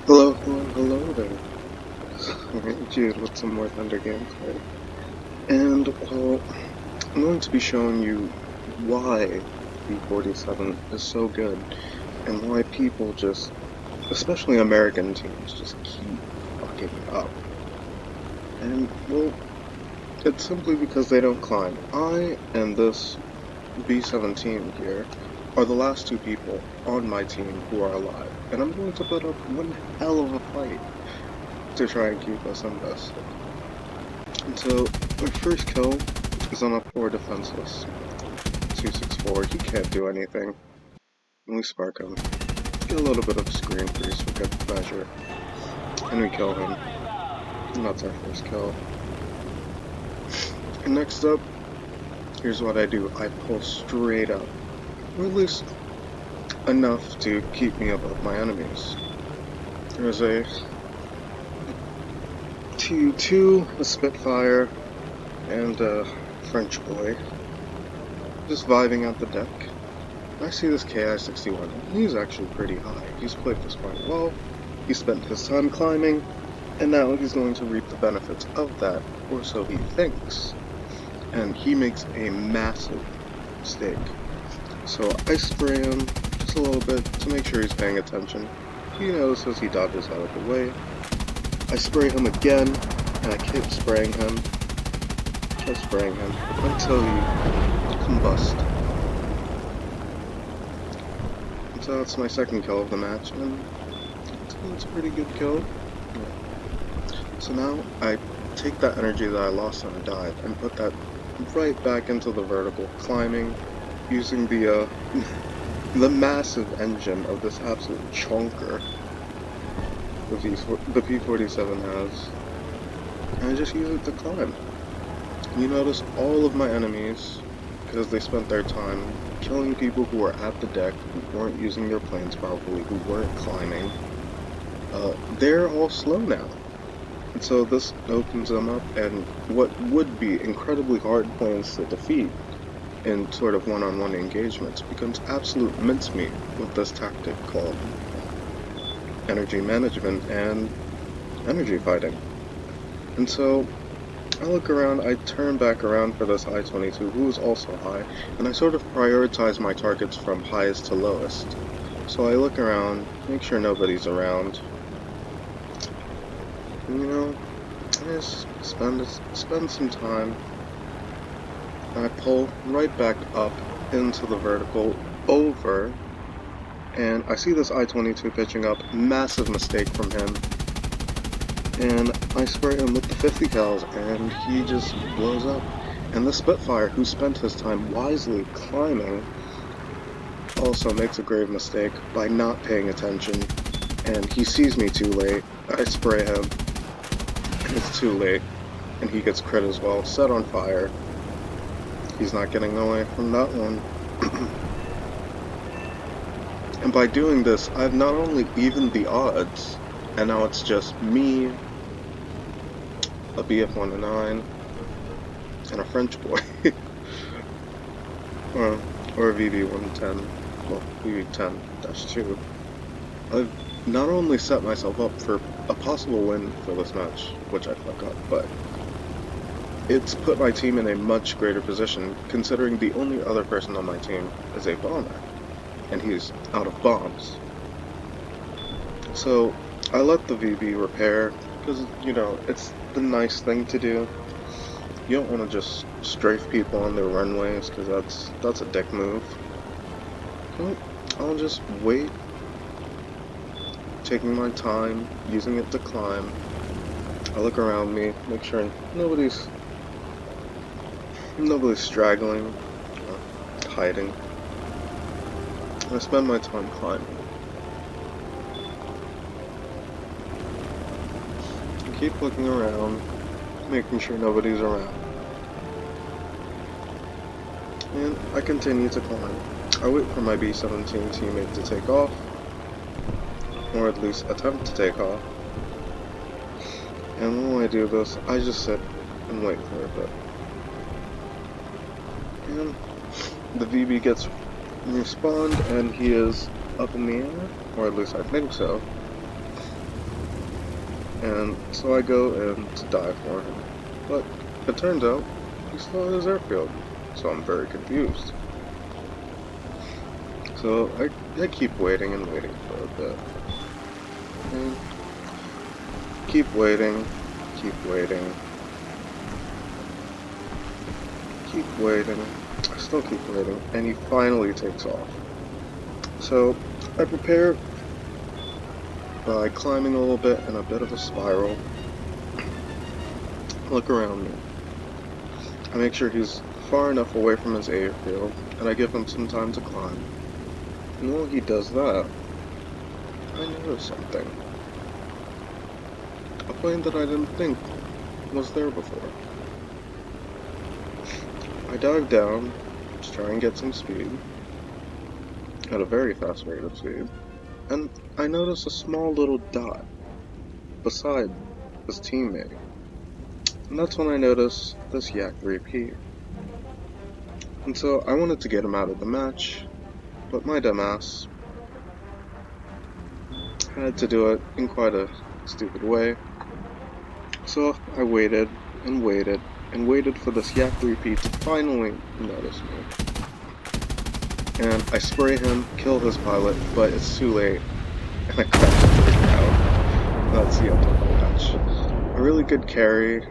Hello there. Alright, Jude with some more Thunder gameplay. And, well, I'm going to be showing you why P47 is so good, and why people just, especially American teams, just keep fucking up. And, well, it's simply because they don't climb. I and this B17 here are the last two people on my team who are alive, and I'm going to put up one hell of a fight to try and keep us invested. And so, my first kill is on a poor defenseless 264. He can't do anything. And we spark him. Get a little bit of screen freeze for good measure. And we kill him. And that's our first kill. And next up, here's what I do. I pull straight up. Or at least enough to keep me above my enemies. There's a pt2, a Spitfire, and a French boy just vibing at the deck. I see this KI-61. He's actually pretty high. He's played this quite well. He spent his time climbing, and now he's going to reap the benefits of that, or so he thinks. And he makes a massive mistake. So I spray him just a little bit to make sure he's paying attention. He notices, he dodges out of the way. I spray him again, and I keep spraying him, just spraying him, until he combusts. And so that's my second kill of the match, and it's a pretty good kill. Yeah. So now I take that energy that I lost on a dive and put that right back into the vertical, climbing, using the the massive engine of this absolute chonker the P47 has, and I just use it to climb. You notice all of my enemies, because they spent their time killing people who were at the deck, who weren't using their planes properly, who weren't climbing, they're all slow now. And so this opens them up, and what would be incredibly hard planes to defeat in sort of one-on-one engagements becomes absolute mincemeat with this tactic called energy management and energy fighting. And so I look around, I turn back around for this I-22, who is also high, and I sort of prioritize my targets from highest to lowest. So I look around, make sure nobody's around, and, you know, I just spend some time, and I pull right back up into the vertical, over, and I see this I-22 pitching up, massive mistake from him, and I spray him with the 50 cals, and he just blows up. And the Spitfire, who spent his time wisely climbing, also makes a grave mistake by not paying attention, and he sees me too late. I spray him, and it's too late, and he gets crit as well, set on fire. He's not getting away from that one. And by doing this, I've not only evened the odds, and now it's just me, a BF-109, and a French boy, or a VB-110, well, VB-10-2. I've not only set myself up for a possible win for this match, which I fuck up, but it's put my team in a much greater position, considering the only other person on my team is a bomber, and he's out of bombs. So I let the VB repair, because, you know, it's the nice thing to do. You don't want to just strafe people on their runways, because that's a dick move. So I'll just wait, taking my time, using it to climb. I look around me, make sure nobody's straggling, hiding. I spend my time climbing. I keep looking around, making sure nobody's around. And I continue to climb. I wait for my B-17 teammate to take off, or at least attempt to take off. And while I do this, I just sit and wait for a bit. And the VB gets respawned, and he is up in the air, or at least I think so. And so I go in to dive for him. But it turns out he's still at his airfield, so I'm very confused. So I keep waiting and waiting for a bit. And keep waiting, keep waiting, keep waiting. I still keep waiting, and he finally takes off. So I prepare by climbing a little bit in a bit of a spiral. Look around me. I make sure he's far enough away from his airfield, and I give him some time to climb. And while he does that, I notice something. A plane that I didn't think was there before. I dive down to try and get some speed, at a very fast rate of speed, and I notice a small little dot beside his teammate. And that's when I notice this Yak 3P. And so I wanted to get him out of the match, but my dumbass had to do it in quite a stupid way. So I waited and waited and waited for this Yak 3P to finally notice me. And I spray him, kill his pilot, but it's too late, and I crash into the ground. That's the end of the match. A really good carry.